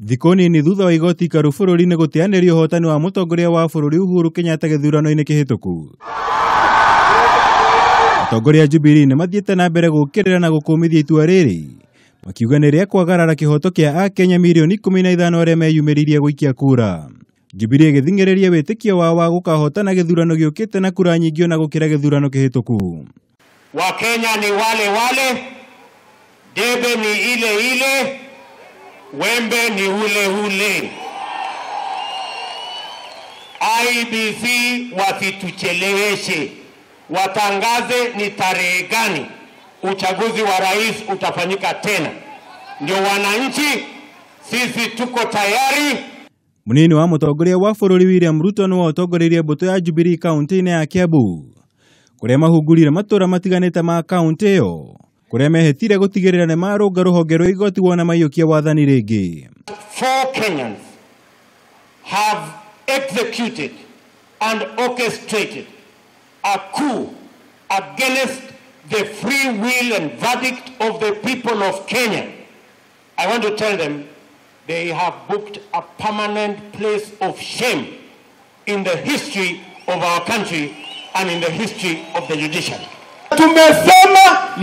Thikoni ni thutha wa igoti karu bururi-ini gutianirio hotani wa mutongoria wa bururi Uhuru Kenyatta githurano-ini kihituku. Atongoria Jubilee ni mathiete na mbere gukirira na gukumithia itua riri, makiuga ni ria kwagarara kihoto kia Akenya milioni 15 aria meyumiririe guikia kura. Jubilee githingiriria witikio wa gukahotana githurano giukite na kura nyingi ona gukira githurano kihituku. Wakenya ni wale wale, debe ni ile ile, wembe ni ule ule. IEBC wasitucheleweshe, watangaze ni tarehe gani uchaguzi wa rais utafanyika tena. Ndio wananchi, sisi tuko tayari. Munini wa mutongoria wa bururi William Ruto no atongoririe mbuto ya Jubilee kaunti-ini ya Kiambu, kuria mahungurire matura matiganite ma kaunti iyo, kuria mehetire gutigirira ni marunga ruhonge rwa igoti wona maiyukia wathani ringi. 4 Kenyans have executed and orchestrated a coup against the free will and verdict of the people of Kenya. I want to tell them they have booked a permanent place of shame in the history of our country and in the history of the judiciary. Tumesema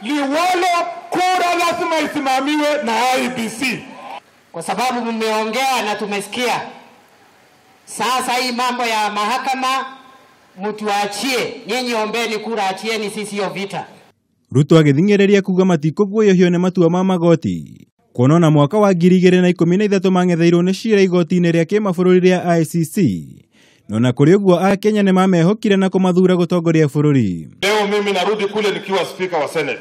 liwalo kura lazima isimamiwe na IEBC. Kwa sababu mmeongea na tumesikia. Sasa hii mambo ya mahakama mtuachie, nyinyi ombeni kura, achieni sisi hiyo vita. Ruto agithingiriria kuga matikuguoyohio ni matua ma magoti. Kuonona mwaka wa 2013 mangetheirwo ni cira igoti-ini ria kimabũrũri ria ICC. Nona kuri uguo Akenya ni mamehokire na kumathura gutongoria bururi. Leo mimi narudi kule nikiwa speaker wa Senate.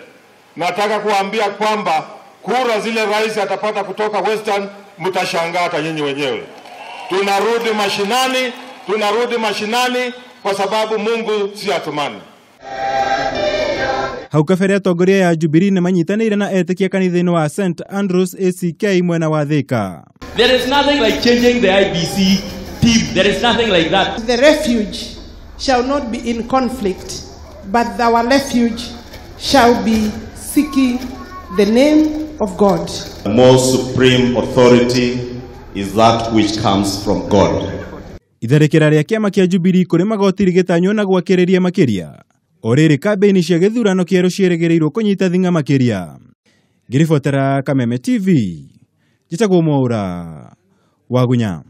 Nataka kuambia kwamba kura zile rais atapata kutoka Western mtashangaa hata nyinyi wenyewe. Tunarudi mashinani kwa sababu Mungu si atumani. Hau kabere atongoria ya Jubilee ni manyitanire na etikia kanitha-ini wa St Andrews ACK mwena wa Thika. There is nothing like changing the IEBC team. There is nothing like that. The refuge shall not be in conflict, but our refuge shall be seeking the name of God. The most supreme authority is that which comes from God. Itharikira ria kiama kia Jubilee kuri magoti rigitanywo na gwakiriria makiria. Oriri kambeni cia githurano kieru cierigirirwo kunyita thinga makiria. Ngiribotera Kameme TV, Njitagwo Mwaura, Wagunya.